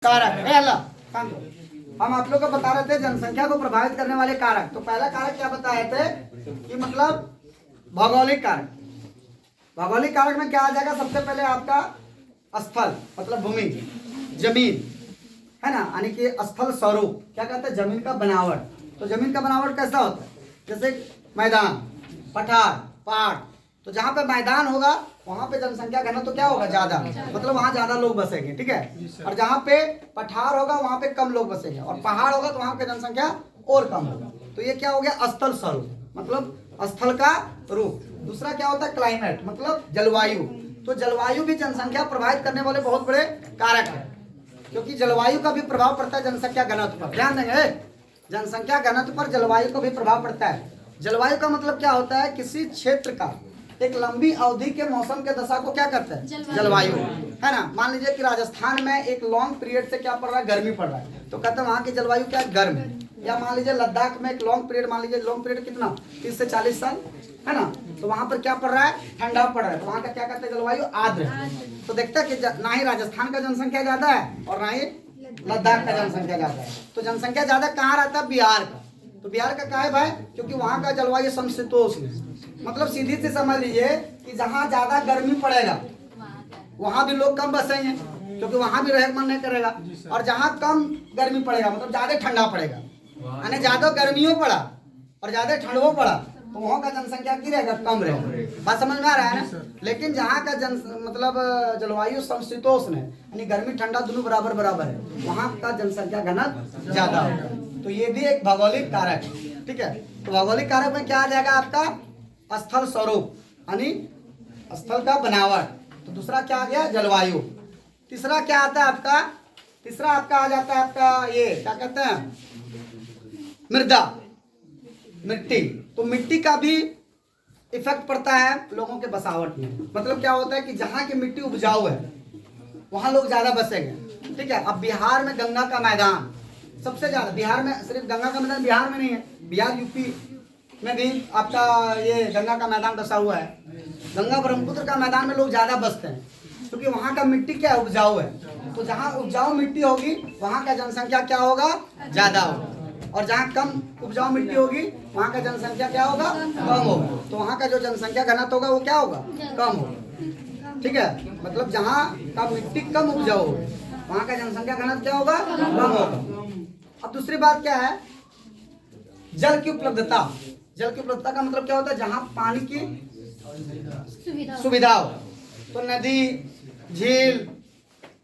कारक हम आप लोग को बता रहे थे जनसंख्या को प्रभावित करने वाले कारक। तो पहला कारक क्या बताए थे कि मतलब भौगोलिक कारक। भौगोलिक कारक में क्या आ जाएगा? सबसे पहले आपका स्थल मतलब भूमि, जमीन है ना, यानी कि स्थल स्वरूप क्या कहते हैं? जमीन का बनावट। तो जमीन का बनावट कैसा होता है? जैसे मैदान, पठार, पहाड़। तो जहाँ पे मैदान होगा वहाँ पे जनसंख्या घनत्व तो क्या होगा? ज्यादा, मतलब वहाँ ज्यादा लोग बसेंगे, ठीक है। और जहाँ पे पठार होगा वहाँ पे कम लोग बसेंगे, और पहाड़ होगा तो वहाँ पे जनसंख्या और कम होगा। तो ये क्या हो गया? स्थल स्वरूप, मतलब स्थल का रूप। दूसरा क्या होता है? क्लाइमेट, मतलब जलवायु। तो जलवायु भी जनसंख्या प्रभावित करने वाले बहुत बड़े कारक है, क्योंकि जलवायु का भी प्रभाव पड़ता है जनसंख्या घनत्व पर। ध्यान देंगे, जनसंख्या घनत्व पर जलवायु का भी प्रभाव पड़ता है। जलवायु का मतलब क्या होता है? किसी क्षेत्र का एक लंबी अवधि के मौसम के दशा को क्या करते हैं? जलवायु, है ना। मान लीजिए कि राजस्थान में एक लॉन्ग पीरियड से क्या पड़ रहा है? गर्मी पड़ रहा है, तो कहते हैं वहाँ की जलवायु क्या है? गर्म है। या मान लीजिए लद्दाख में एक लॉन्ग पीरियड, मान लीजिए लॉन्ग पीरियड कितना? 30 से 40 साल, है ना। तो वहाँ पर क्या पड़ रहा है? ठंडा पड़ रहा है, तो वहाँ का क्या कहते हैं? जलवायु आर्द्र है। तो देखते हैं कि ना ही राजस्थान का जनसंख्या ज्यादा है और ना ही लद्दाख का जनसंख्या ज्यादा है। तो जनसंख्या ज्यादा कहाँ रहता है? बिहार का। तो बिहार का क्या है भाई? क्योंकि वहाँ का जलवायु समशीतोष्ण है। मतलब सीधी सी समझ लीजिए कि जहाँ ज्यादा गर्मी पड़ेगा वहाँ भी लोग कम बसेंगे, क्योंकि वहाँ भी रहने मन नहीं करेगा। और जहाँ कम गर्मी पड़ेगा मतलब ज्यादा ठंडा पड़ेगा, यानी ज्यादा गर्मियों पड़ा और ज्यादा ठंडों पड़ा, तो वहाँ का जनसंख्या की रहेगा? कम रहेगा। बात समझ में आ रहा है ना। लेकिन जहाँ का मतलब जलवायु समशीतोष्ण है, यानी गर्मी ठंडा दोनों बराबर बराबर है, वहाँ का जनसंख्या घनत्व ज्यादा होगा। तो ये भी एक भौगोलिक कारक है, ठीक है। तो भौगोलिक कारक में क्या आ जाएगा? आपका स्थल स्वरूप, यानी स्थल का बनावट। तो दूसरा क्या आ गया? जलवायु। तीसरा क्या आता है आपका? तीसरा आपका आ जाता है आपका ये क्या कहते हैं? मृदा, मिट्टी। तो मिट्टी का भी इफेक्ट पड़ता है लोगों के बसावट में। मतलब क्या होता है कि जहाँ की मिट्टी उपजाऊ है वहाँ लोग ज्यादा बसेंगे, ठीक है। अब बिहार में गंगा का मैदान सबसे ज्यादा, बिहार में सिर्फ गंगा का मैदान बिहार में नहीं है, बिहार यूपी में भी आपका ये गंगा का मैदान बसा हुआ है। गंगा ब्रह्मपुत्र का मैदान में लोग ज्यादा बसते हैं, क्योंकि वहाँ का मिट्टी क्या है? उपजाऊ है। तो जहाँ उपजाऊ मिट्टी होगी वहाँ का जनसंख्या क्या होगा? ज्यादा होगा। और जहाँ कम उपजाऊ मिट्टी होगी वहाँ का जनसंख्या क्या होगा? कम होगा। तो वहाँ का जो जनसंख्या घनत्व होगा वो क्या होगा? कम होगा, ठीक है। मतलब जहाँ का मिट्टी कम उपजाऊ होगी वहाँ का जनसंख्या घनत्व क्या होगा? कम होगा। अब दूसरी बात क्या है? जल की उपलब्धता। जल की उपलब्धता का मतलब क्या होता है? जहाँ पानी की सुविधा हो। तो नदी, झील,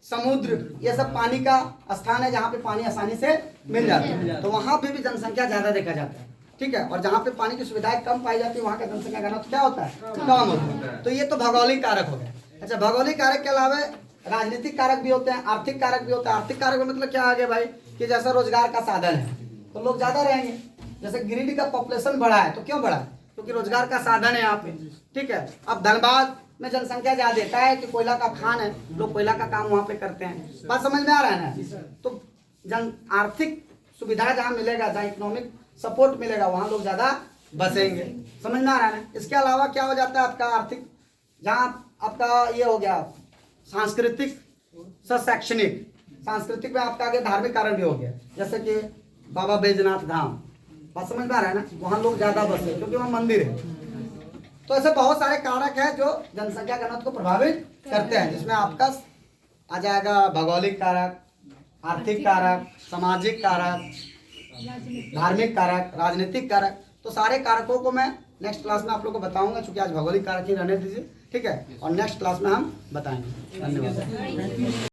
समुद्र, ये सब पानी का स्थान है जहाँ पे पानी आसानी से मिल जाता है, तो वहाँ पे भी जनसंख्या ज्यादा देखा जाता है, ठीक है। और जहाँ पे पानी की सुविधाएं कम पाई जाती है वहाँ का जनसंख्या घनत्व क्या होता है? कम होता है। तो ये तो भौगोलिक कारक हो गए। अच्छा, भौगोलिक कारक के अलावा राजनीतिक कारक भी होते हैं, आर्थिक कारक भी होता है। आर्थिक कारक में मतलब क्या आ गया भाई? कि जैसा रोजगार का साधन है तो लोग ज्यादा रहेंगे। जैसे गिरिडीह का पॉपुलेशन बढ़ा है, तो क्यों बढ़ा है? क्योंकि रोजगार का साधन है यहाँ पे, ठीक है। अब धनबाद में जनसंख्या ज्यादा देता है कि कोयला का खान है, लोग कोयला का काम वहाँ पे करते हैं। बात समझ में आ रहा है ना। तो आर्थिक सुविधा जहाँ मिलेगा, जहाँ इकोनॉमिक सपोर्ट मिलेगा वहाँ लोग ज्यादा बसेंगे। समझ में आ रहा है ना। इसके अलावा क्या हो जाता है आपका आर्थिक, जहाँ आपका ये हो गया सांस्कृतिक से शैक्षणिक। सांस्कृतिक में आपका आगे धार्मिक कारण भी हो गया, जैसे कि बाबा बैजनाथ धाम। बात समझ में आ रहा है ना। वहाँ लोग ज्यादा बसे क्योंकि वहाँ मंदिर है। तो ऐसे बहुत सारे कारक हैं जो जनसंख्या घनत्व को प्रभावित करते हैं, जिसमें आपका आ जाएगा भौगोलिक कारक, आर्थिक कारक, सामाजिक कारक, धार्मिक कारक, राजनीतिक कारक। तो सारे कारकों को मैं नेक्स्ट क्लास में आप लोग को बताऊंगा, क्योंकि आज भौगोलिक कारक ही रहने दीजिए, ठीक है। और नेक्स्ट क्लास में हम बताएंगे। धन्यवाद।